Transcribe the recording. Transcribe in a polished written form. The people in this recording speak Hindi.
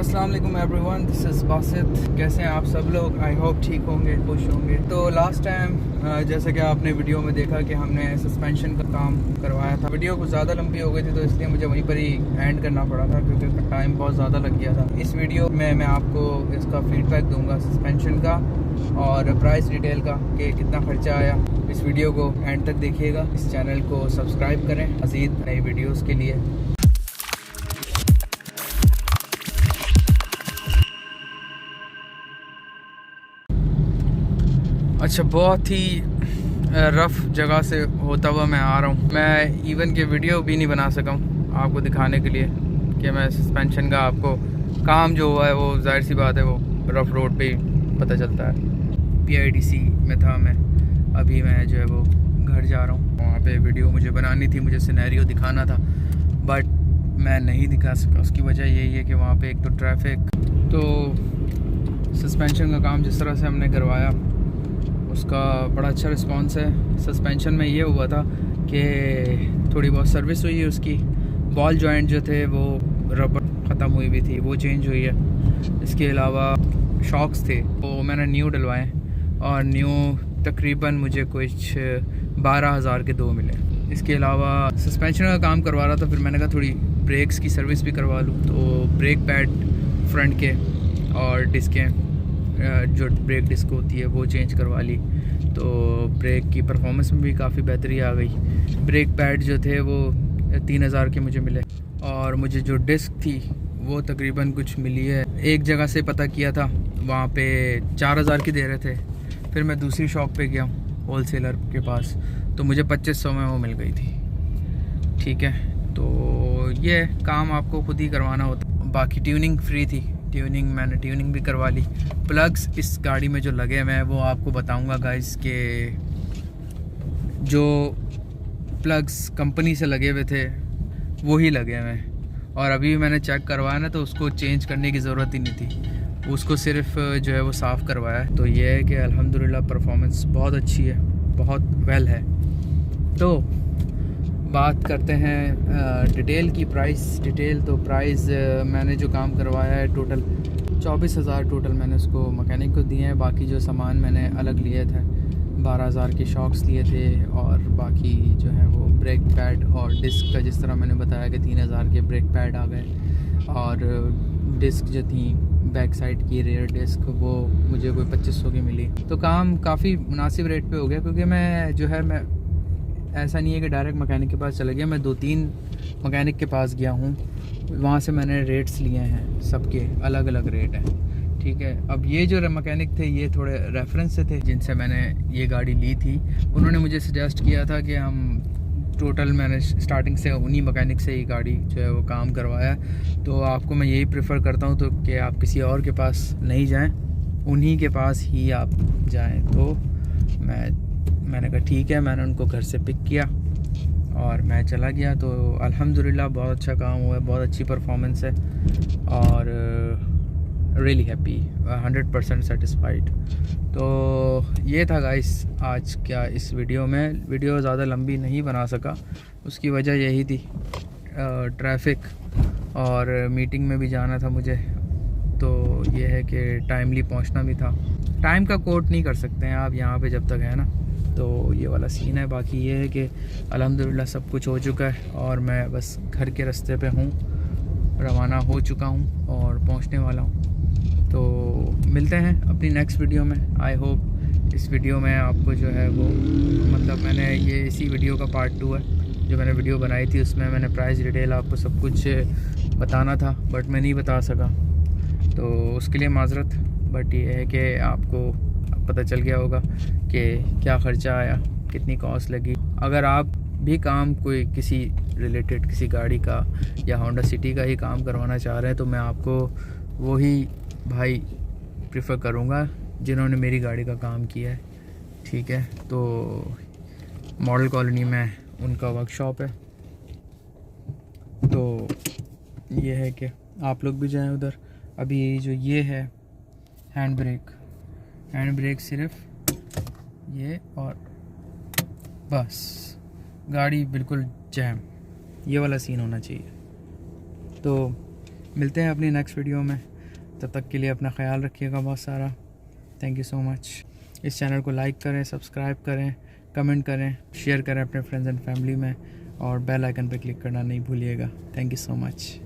अस्सलाम वालेकुम एवरीवन, दिस इज़ बासित। कैसे हैं आप सब लोग? आई होप ठीक होंगे, खुश होंगे। तो लास्ट टाइम जैसे कि आपने वीडियो में देखा कि हमने सस्पेंशन का काम करवाया था। वीडियो कुछ ज़्यादा लंबी हो गई थी तो इसलिए मुझे वहीं पर ही एंड करना पड़ा था क्योंकि टाइम बहुत ज़्यादा लग गया था। इस वीडियो में मैं आपको इसका फीडबैक दूंगा सस्पेंशन का और प्राइस डिटेल का कि कितना खर्चा आया। इस वीडियो को एंड तक देखिएगा। इस चैनल को सब्सक्राइब करें मज़ीद नई वीडियोज़ के लिए। अच्छा, बहुत ही रफ़ जगह से होता हुआ मैं आ रहा हूँ। मैं इवन के वीडियो भी नहीं बना सका हूँ आपको दिखाने के लिए कि मैं सस्पेंशन का आपको काम जो हुआ है वो जाहिर सी बात है वो रफ़ रोड पे ही पता चलता है। PIDC में था मैं, अभी मैं जो है वो घर जा रहा हूँ। वहाँ पे वीडियो मुझे बनानी थी, मुझे सिनेरियो दिखाना था बट मैं नहीं दिखा सका। उसकी वजह यही है कि वहाँ पे एक तो ट्रैफिक, तो सस्पेंशन का काम जिस तरह से हमने करवाया उसका बड़ा अच्छा रिस्पांस है। सस्पेंशन में ये हुआ था कि थोड़ी बहुत सर्विस हुई है उसकी। बॉल जॉइंट जो थे वो रबर ख़त्म हुई भी थी, वो चेंज हुई है। इसके अलावा शॉक्स थे वो मैंने न्यू डलवाए और न्यू तकरीबन मुझे कुछ 12,000 के 2 मिले। इसके अलावा सस्पेंशन का काम करवा रहा था, फिर मैंने कहा थोड़ी ब्रेक्स की सर्विस भी करवा लूँ। तो ब्रेक पैड फ्रंट के और डिस्कें, जो ब्रेक डिस्क होती है वो चेंज करवा ली, तो ब्रेक की परफॉर्मेंस में भी काफ़ी बेहतरी आ गई। ब्रेक पैड जो थे वो 3,000 के मुझे मिले और मुझे जो डिस्क थी वो तकरीबन कुछ मिली है। एक जगह से पता किया था, वहाँ पे 4,000 की दे रहे थे। फिर मैं दूसरी शॉप पे गया होल सेलर के पास, तो मुझे 2500 में वो मिल गई थी। ठीक है, तो ये काम आपको खुद ही करवाना होता। बाकी ट्यूनिंग फ्री थी, मैंने ट्यूनिंग भी करवा ली। प्लग्स इस गाड़ी में जो लगे हुए हैं वो आपको बताऊंगा गाइस के जो प्लग्स कंपनी से लगे हुए थे वो ही लगे हुए हैं और अभी मैंने चेक करवाया ना तो उसको चेंज करने की ज़रूरत ही नहीं थी, उसको सिर्फ जो है वो साफ़ करवाया है। तो ये है कि अल्हम्दुलिल्लाह परफॉर्मेंस बहुत अच्छी है, बहुत वेल है। तो बात करते हैं डिटेल की। तो प्राइस मैंने जो काम करवाया है टोटल 24,000 टोटल मैंने उसको मैकेनिक को दिए हैं। बाकी जो सामान मैंने अलग लिए थे, 12,000 के शॉक्स लिए थे और बाकी जो है वो ब्रेक पैड और डिस्क का जिस तरह मैंने बताया कि 3,000 के ब्रेक पैड आ गए और डिस्क जो थी बैक साइड की रेयर डिस्क वो मुझे कोई 2500 की मिली। तो काम काफ़ी मुनासिब रेट पे हो गया क्योंकि मैं जो है मैं ऐसा नहीं है कि डायरेक्ट मैकेनिक के पास चला गया, मैं 2-3 मैकेनिक के पास गया हूँ, वहाँ से मैंने रेट्स लिए हैं, सबके अलग अलग रेट हैं। ठीक है, अब ये जो मैकेनिक थे ये थोड़े रेफरेंस से थे जिनसे मैंने ये गाड़ी ली थी। उन्होंने मुझे सजेस्ट किया था कि हम टोटल मैंने स्टार्टिंग से उन्हीं मैकेनिक से ही गाड़ी जो है वो काम करवाया। तो आपको मैं यही प्रेफर करता हूँ तो कि आप किसी और के पास नहीं जाएँ, उन्हीं के पास ही आप जाएँ। तो मैंने कहा ठीक है, मैंने उनको घर से पिक किया और मैं चला गया। तो अल्हम्दुलिल्लाह बहुत अच्छा काम हुआ है, बहुत अच्छी परफॉर्मेंस है और रियली हैप्पी, 100% सेटिस्फाइड। तो ये था गाइस आज क्या इस वीडियो में। वीडियो ज़्यादा लंबी नहीं बना सका, उसकी वजह यही थी ट्रैफिक और मीटिंग में भी जाना था मुझे। तो ये है कि टाइमली पहुंचना भी था। टाइम का कोट नहीं कर सकते हैं आप यहाँ पे जब तक है ना, तो ये वाला सीन है। बाकी ये है कि अल्हम्दुलिल्लाह सब कुछ हो चुका है और मैं बस घर के रास्ते पे हूँ, रवाना हो चुका हूँ और पहुँचने वाला हूँ। तो मिलते हैं अपनी नेक्स्ट वीडियो में। आई होप इस वीडियो में आपको जो है वो मतलब मैंने ये इसी वीडियो का पार्ट 2 है। जो मैंने वीडियो बनाई थी उसमें मैंने प्राइस डिटेल आपको सब कुछ बताना था बट मैं नहीं बता सका, तो उसके लिए माजरत। बट ये है कि आपको पता चल गया होगा कि क्या ख़र्चा आया, कितनी कॉस्ट लगी। अगर आप भी काम कोई किसी रिलेटेड किसी गाड़ी का या होंडा सिटी का ही काम करवाना चाह रहे हैं तो मैं आपको वही भाई प्रेफर करूँगा जिन्होंने मेरी गाड़ी का काम किया है। ठीक है, तो मॉडल कॉलोनी में उनका वर्कशॉप है। तो ये है कि आप लोग भी जाएं उधर। अभी जो ये है हैंड ब्रेक सिर्फ ये और बस, गाड़ी बिल्कुल जैम, ये वाला सीन होना चाहिए। तो मिलते हैं अपनी नेक्स्ट वीडियो में, तब तक के लिए अपना ख्याल रखिएगा बहुत सारा। Thank you so much. इस चैनल को लाइक करें, सब्सक्राइब करें, कमेंट करें, शेयर करें अपने फ्रेंड्स एंड फैमिली में, और बेल आइकन पर क्लिक करना नहीं भूलिएगा। Thank you so much.